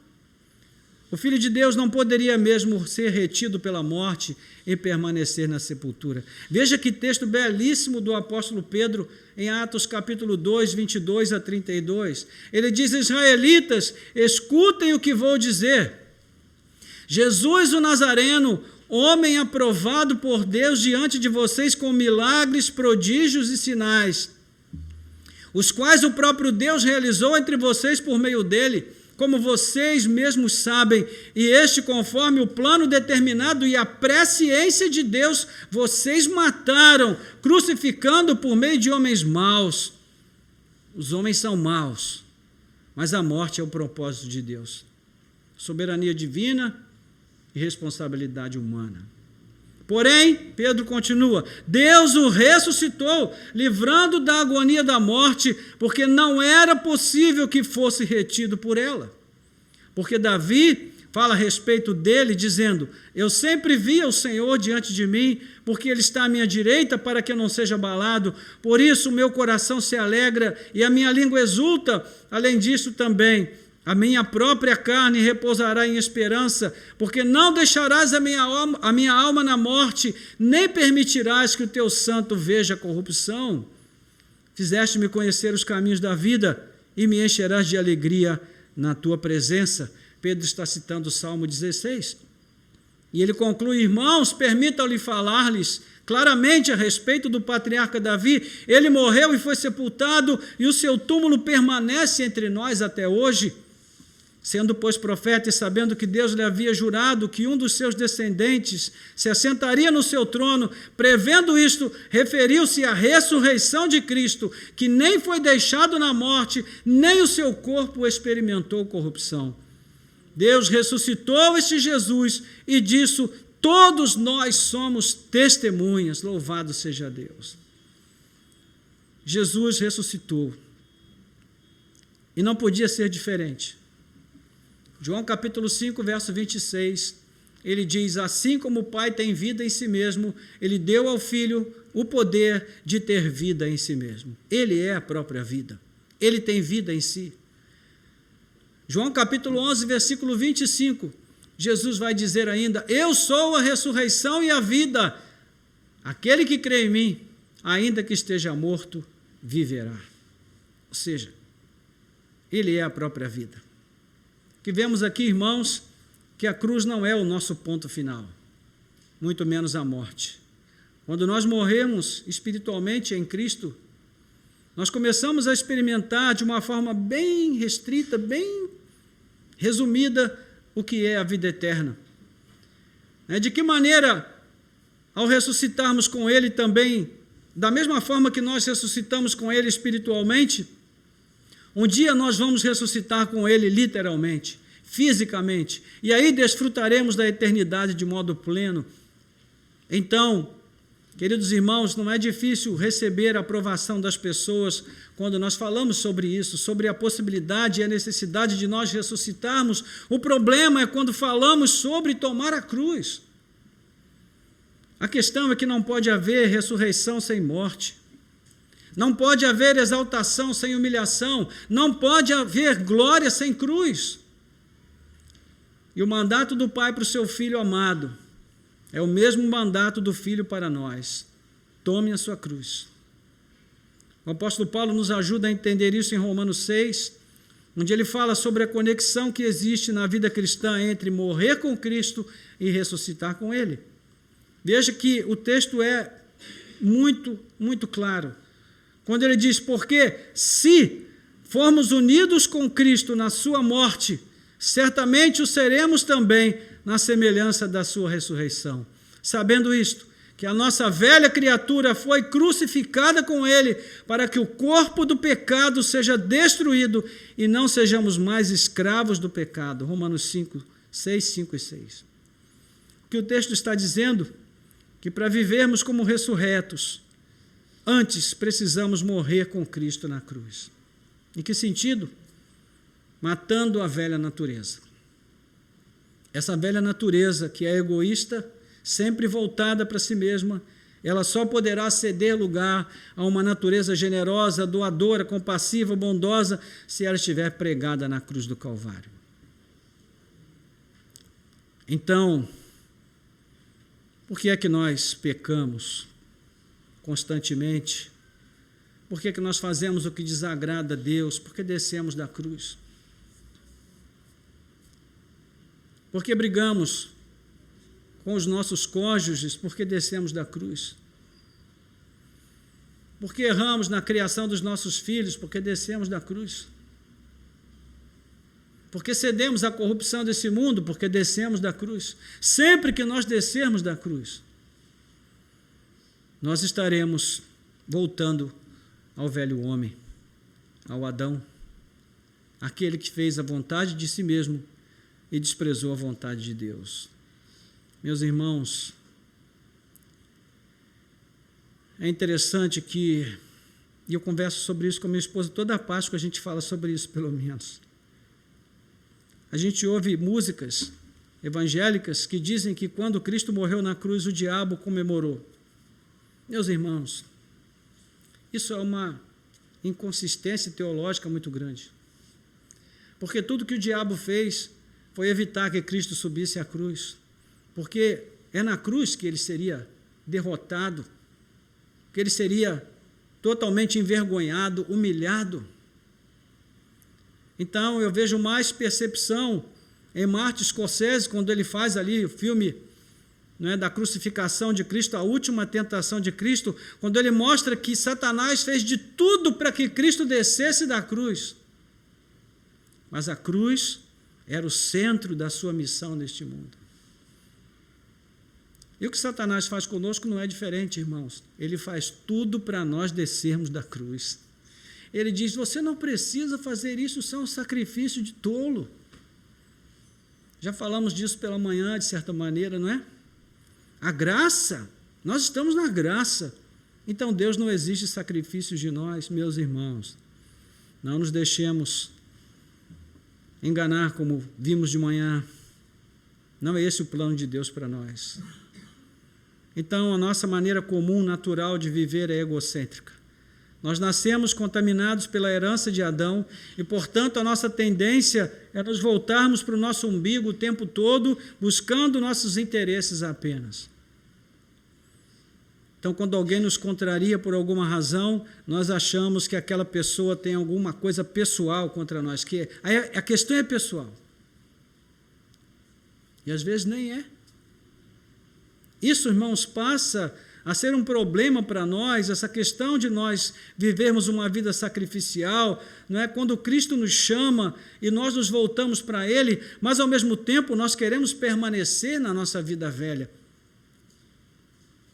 O Filho de Deus não poderia mesmo ser retido pela morte e permanecer na sepultura. Veja que texto belíssimo do apóstolo Pedro em Atos capítulo 2, 22 a 32. Ele diz, israelitas, escutem o que vou dizer. Jesus o Nazareno, homem aprovado por Deus diante de vocês com milagres, prodígios e sinais, os quais o próprio Deus realizou entre vocês por meio dele, como vocês mesmos sabem, e este, conforme o plano determinado e a presciência de Deus, vocês mataram, crucificando por meio de homens maus. Os homens são maus, mas a morte é o propósito de Deus. Soberania divina e responsabilidade humana. Porém, Pedro continua, Deus o ressuscitou, livrando da agonia da morte, porque não era possível que fosse retido por ela. Porque Davi fala a respeito dele, dizendo, eu sempre via o Senhor diante de mim, porque Ele está à minha direita para que eu não seja abalado. Por isso o meu coração se alegra e a minha língua exulta. Além disso também, a minha própria carne repousará em esperança, porque não deixarás a minha alma na morte, nem permitirás que o teu santo veja a corrupção. Fizeste-me conhecer os caminhos da vida e me encherás de alegria na tua presença. Pedro está citando o Salmo 16. E ele conclui, irmãos, permitam-lhe falar-lhes claramente a respeito do patriarca Davi. Ele morreu e foi sepultado, e o seu túmulo permanece entre nós até hoje. Sendo, pois, profeta e sabendo que Deus lhe havia jurado que um dos seus descendentes se assentaria no seu trono, prevendo isto, referiu-se à ressurreição de Cristo, que nem foi deixado na morte, nem o seu corpo experimentou corrupção. Deus ressuscitou este Jesus e disso todos nós somos testemunhas. Louvado seja Deus. Jesus ressuscitou e não podia ser diferente. João capítulo 5, verso 26, ele diz: assim como o Pai tem vida em si mesmo, ele deu ao Filho o poder de ter vida em si mesmo. Ele é a própria vida. Ele tem vida em si. João capítulo 11, versículo 25, Jesus vai dizer ainda: eu sou a ressurreição e a vida. Aquele que crê em mim, ainda que esteja morto, viverá. Ou seja, ele é a própria vida. Que vemos aqui, irmãos, que a cruz não é o nosso ponto final, muito menos a morte. Quando nós morremos espiritualmente em Cristo, nós começamos a experimentar de uma forma bem restrita, bem resumida, o que é a vida eterna. De que maneira, ao ressuscitarmos com Ele também, da mesma forma que nós ressuscitamos com Ele espiritualmente, um dia nós vamos ressuscitar com Ele literalmente, fisicamente, e aí desfrutaremos da eternidade de modo pleno. Então, queridos irmãos, não é difícil receber a aprovação das pessoas quando nós falamos sobre isso, sobre a possibilidade e a necessidade de nós ressuscitarmos. O problema é quando falamos sobre tomar a cruz. A questão é que não pode haver ressurreição sem morte. Não pode haver exaltação sem humilhação, não pode haver glória sem cruz. E o mandato do Pai para o seu Filho amado é o mesmo mandato do Filho para nós: tome a sua cruz. O apóstolo Paulo nos ajuda a entender isso em Romanos 6, onde ele fala sobre a conexão que existe na vida cristã entre morrer com Cristo e ressuscitar com Ele. Veja que o texto é muito, muito claro. Quando ele diz: porque se formos unidos com Cristo na sua morte, certamente o seremos também na semelhança da sua ressurreição. Sabendo isto, que a nossa velha criatura foi crucificada com Ele, para que o corpo do pecado seja destruído e não sejamos mais escravos do pecado. Romanos 5, 6, 5 e 6. O que o texto está dizendo? Que para vivermos como ressurretos, antes precisamos morrer com Cristo na cruz. Em que sentido? Matando a velha natureza. Essa velha natureza que é egoísta, sempre voltada para si mesma, ela só poderá ceder lugar a uma natureza generosa, doadora, compassiva, bondosa, se ela estiver pregada na cruz do Calvário. Então, por que é que nós pecamos constantemente? Por que é que nós fazemos o que desagrada a Deus? Por que descemos da cruz? Por que brigamos com os nossos cônjuges? Por que descemos da cruz? Por que erramos na criação dos nossos filhos? Por que descemos da cruz? Por que cedemos à corrupção desse mundo? Porque descemos da cruz. Sempre que nós descermos da cruz, nós estaremos voltando ao velho homem, ao Adão, aquele que fez a vontade de si mesmo e desprezou a vontade de Deus. Meus irmãos, é interessante que, e eu converso sobre isso com minha esposa, toda a Páscoa a gente fala sobre isso, pelo menos. A gente ouve músicas evangélicas que dizem que quando Cristo morreu na cruz, o diabo comemorou. Meus irmãos, isso é uma inconsistência teológica muito grande. Porque tudo que o diabo fez foi evitar que Cristo subisse à cruz. Porque é na cruz que ele seria derrotado, que ele seria totalmente envergonhado, humilhado. Então, eu vejo mais percepção em Martin Scorsese, quando ele faz ali o filme, né, da crucificação de Cristo, a última tentação de Cristo, quando ele mostra que Satanás fez de tudo para que Cristo descesse da cruz. Mas a cruz era o centro da sua missão neste mundo. E o que Satanás faz conosco não é diferente, irmãos. Ele faz tudo para nós descermos da cruz. Ele diz, você não precisa fazer isso, isso é um sacrifício de tolo. Já falamos disso pela manhã, de certa maneira, não é? A graça, nós estamos na graça. Então Deus não exige sacrifícios de nós, meus irmãos. Não nos deixemos enganar como vimos de manhã. Não é esse o plano de Deus para nós. Então, a nossa maneira comum, natural de viver é egocêntrica. Nós nascemos contaminados pela herança de Adão e, portanto, a nossa tendência é nos voltarmos para o nosso umbigo o tempo todo, buscando nossos interesses apenas. Então, quando alguém nos contraria por alguma razão, nós achamos que aquela pessoa tem alguma coisa pessoal contra nós, que a questão é pessoal. E às vezes nem é. Isso, irmãos, passa a ser um problema para nós, essa questão de nós vivermos uma vida sacrificial, não é? Quando Cristo nos chama e nós nos voltamos para Ele, mas ao mesmo tempo nós queremos permanecer na nossa vida velha.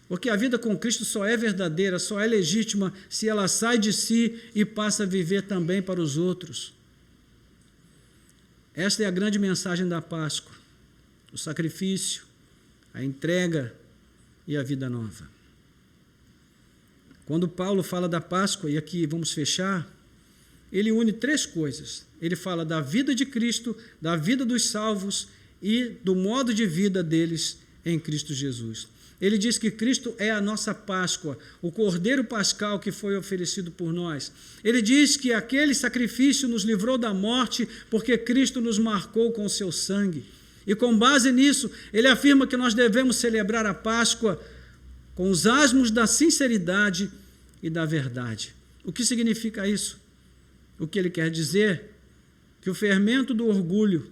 Porque a vida com Cristo só é verdadeira, só é legítima se ela sai de si e passa a viver também para os outros. Esta é a grande mensagem da Páscoa, o sacrifício, a entrega e a vida nova. Quando Paulo fala da Páscoa, e aqui vamos fechar, ele une três coisas. Ele fala da vida de Cristo, da vida dos salvos e do modo de vida deles em Cristo Jesus. Ele diz que Cristo é a nossa Páscoa, o Cordeiro Pascal que foi oferecido por nós. Ele diz que aquele sacrifício nos livrou da morte porque Cristo nos marcou com o seu sangue. E com base nisso, ele afirma que nós devemos celebrar a Páscoa com os asmos da sinceridade e da verdade. O que significa isso? O que ele quer dizer? Que o fermento do orgulho,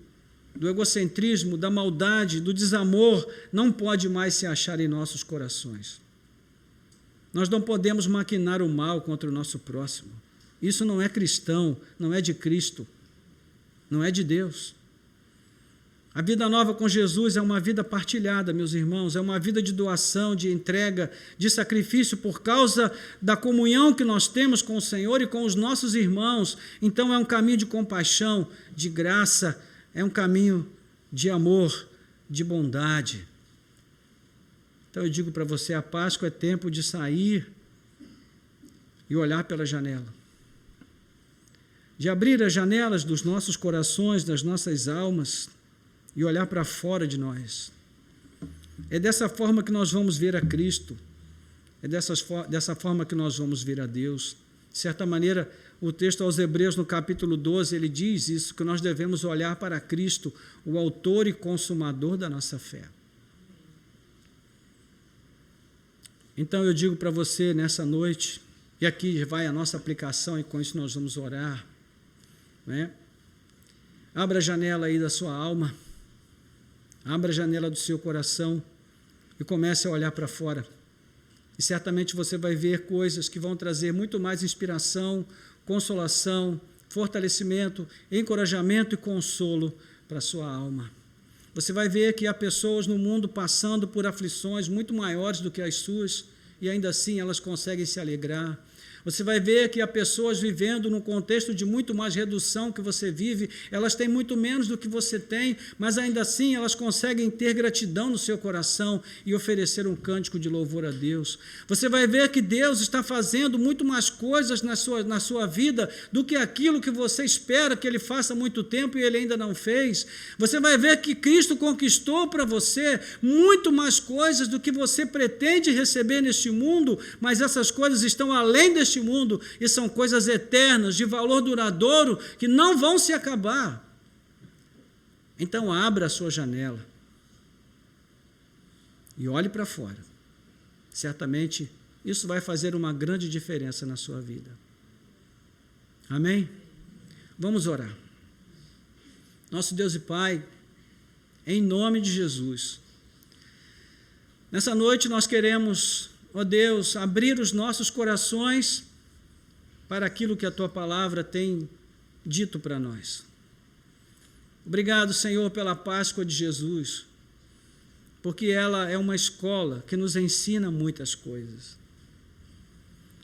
do egocentrismo, da maldade, do desamor, não pode mais se achar em nossos corações. Nós não podemos maquinar o mal contra o nosso próximo. Isso não é cristão, não é de Cristo, não é de Deus. A vida nova com Jesus é uma vida partilhada, meus irmãos, é uma vida de doação, de entrega, de sacrifício por causa da comunhão que nós temos com o Senhor e com os nossos irmãos. Então é um caminho de compaixão, de graça, é um caminho de amor, de bondade. Então eu digo para você, a Páscoa é tempo de sair e olhar pela janela. De abrir as janelas dos nossos corações, das nossas almas, e olhar para fora de nós. É dessa forma que nós vamos ver a Cristo. É dessa forma que nós vamos ver a Deus. De certa maneira, o texto aos Hebreus, no capítulo 12, ele diz isso, que nós devemos olhar para Cristo, o autor e consumador da nossa fé. Então eu digo para você nessa noite, e aqui vai a nossa aplicação, e com isso nós vamos orar, né? Abra a janela aí da sua alma, abra a janela do seu coração e comece a olhar para fora. E certamente você vai ver coisas que vão trazer muito mais inspiração, consolação, fortalecimento, encorajamento e consolo para a sua alma. Você vai ver que há pessoas no mundo passando por aflições muito maiores do que as suas e ainda assim elas conseguem se alegrar. Você vai ver que há pessoas vivendo num contexto de muito mais redução que você vive, elas têm muito menos do que você tem, mas ainda assim elas conseguem ter gratidão no seu coração e oferecer um cântico de louvor a Deus. Você vai ver que Deus está fazendo muito mais coisas na sua vida do que aquilo que você espera que Ele faça há muito tempo e Ele ainda não fez. Você vai ver que Cristo conquistou para você muito mais coisas do que você pretende receber neste mundo, mas essas coisas estão além deste mundo e são coisas eternas, de valor duradouro, que não vão se acabar. Então abra a sua janela e olhe para fora. Certamente isso vai fazer uma grande diferença na sua vida. Amém? Vamos orar. Nosso Deus e Pai, em nome de Jesus, nessa noite nós queremos, ó Deus, abrir os nossos corações para aquilo que a Tua Palavra tem dito para nós. Obrigado, Senhor, pela Páscoa de Jesus, porque ela é uma escola que nos ensina muitas coisas.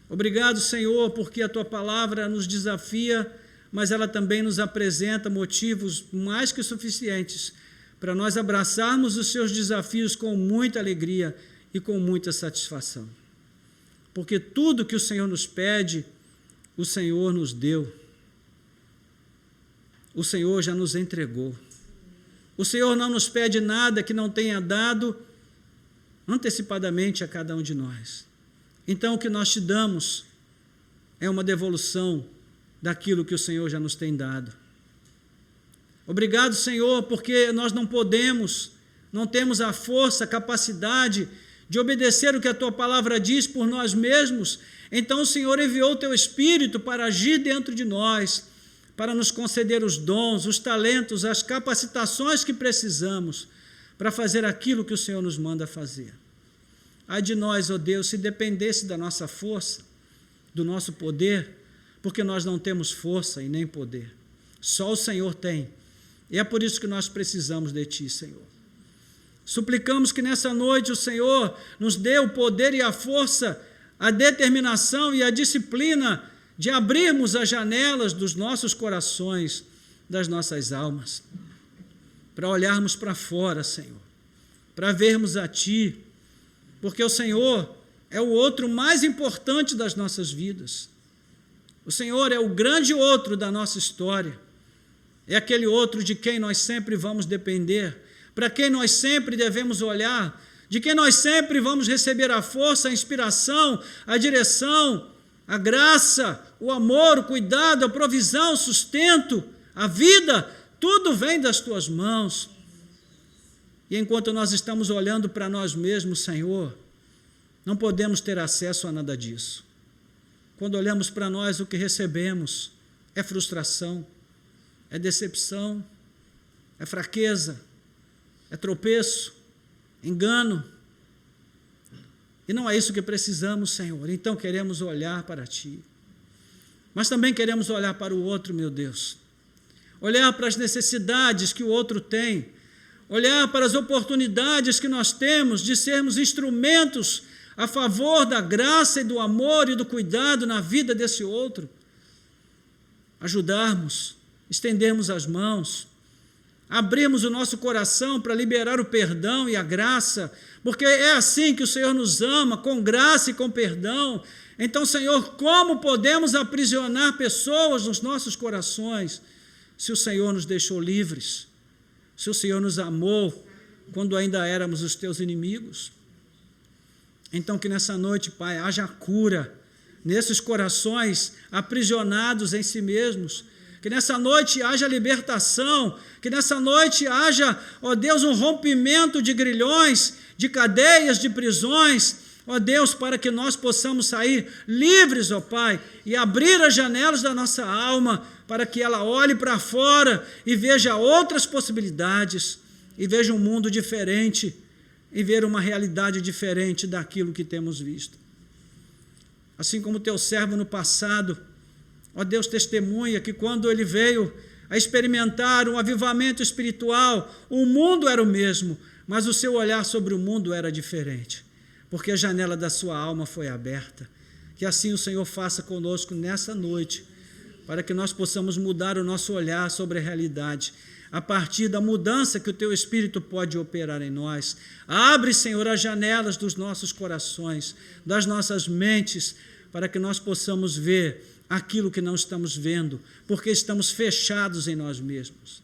Obrigado, Senhor, porque a Tua palavra nos desafia, mas ela também nos apresenta motivos mais que suficientes para nós abraçarmos os Seus desafios com muita alegria e com muita satisfação. Porque tudo que o Senhor nos pede, o Senhor nos deu. O Senhor já nos entregou. O Senhor não nos pede nada que não tenha dado antecipadamente a cada um de nós. Então, o que nós te damos é uma devolução daquilo que o Senhor já nos tem dado. Obrigado, Senhor, porque nós não temos a força, a capacidade de obedecer o que a Tua palavra diz por nós mesmos. Então, o Senhor enviou o Teu Espírito para agir dentro de nós, para nos conceder os dons, os talentos, as capacitações que precisamos para fazer aquilo que o Senhor nos manda fazer. Ai de nós, ó Deus, se dependesse da nossa força, do nosso poder, porque nós não temos força e nem poder. Só o Senhor tem. E é por isso que nós precisamos de Ti, Senhor. Suplicamos que nessa noite o Senhor nos dê o poder e a força, a determinação e a disciplina de abrirmos as janelas dos nossos corações, das nossas almas, para olharmos para fora, Senhor, para vermos a Ti, porque o Senhor é o outro mais importante das nossas vidas. O Senhor é o grande outro da nossa história, é aquele outro de quem nós sempre vamos depender, para quem nós sempre devemos olhar, de quem nós sempre vamos receber a força, a inspiração, a direção, a graça, o amor, o cuidado, a provisão, o sustento, a vida, tudo vem das Tuas mãos. E enquanto nós estamos olhando para nós mesmos, Senhor, não podemos ter acesso a nada disso. Quando olhamos para nós, o que recebemos é frustração, é decepção, é fraqueza, é tropeço, engano. E não é isso que precisamos, Senhor. Então queremos olhar para Ti. Mas também queremos olhar para o outro, meu Deus. Olhar para as necessidades que o outro tem. Olhar para as oportunidades que nós temos de sermos instrumentos a favor da graça e do amor e do cuidado na vida desse outro. Ajudarmos, estendermos as mãos, abrirmos o nosso coração para liberar o perdão e a graça, porque é assim que o Senhor nos ama, com graça e com perdão. Então, Senhor, como podemos aprisionar pessoas nos nossos corações, se o Senhor nos deixou livres, se o Senhor nos amou quando ainda éramos os Teus inimigos? Então, que nessa noite, Pai, haja cura nesses corações aprisionados em si mesmos, que nessa noite haja libertação, que nessa noite haja, ó Deus, um rompimento de grilhões, de cadeias, de prisões, ó Deus, para que nós possamos sair livres, ó Pai, e abrir as janelas da nossa alma, para que ela olhe para fora e veja outras possibilidades, e veja um mundo diferente, e ver uma realidade diferente daquilo que temos visto. Assim como Teu servo no passado, ó Deus, testemunha que quando ele veio a experimentar um avivamento espiritual, o mundo era o mesmo, mas o seu olhar sobre o mundo era diferente, porque a janela da sua alma foi aberta. Que assim o Senhor faça conosco nessa noite, para que nós possamos mudar o nosso olhar sobre a realidade, a partir da mudança que o Teu Espírito pode operar em nós. Abre, Senhor, as janelas dos nossos corações, das nossas mentes, para que nós possamos ver aquilo que não estamos vendo, porque estamos fechados em nós mesmos.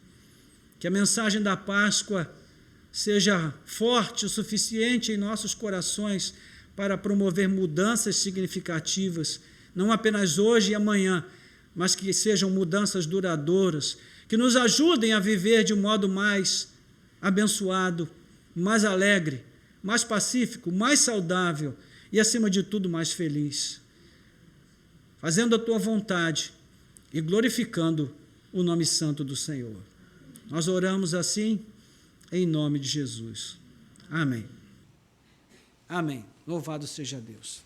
Que a mensagem da Páscoa seja forte o suficiente em nossos corações para promover mudanças significativas, não apenas hoje e amanhã, mas que sejam mudanças duradouras, que nos ajudem a viver de um modo mais abençoado, mais alegre, mais pacífico, mais saudável e, acima de tudo, mais feliz, fazendo a Tua vontade e glorificando o nome santo do Senhor. Nós oramos assim, em nome de Jesus. Amém. Amém. Louvado seja Deus.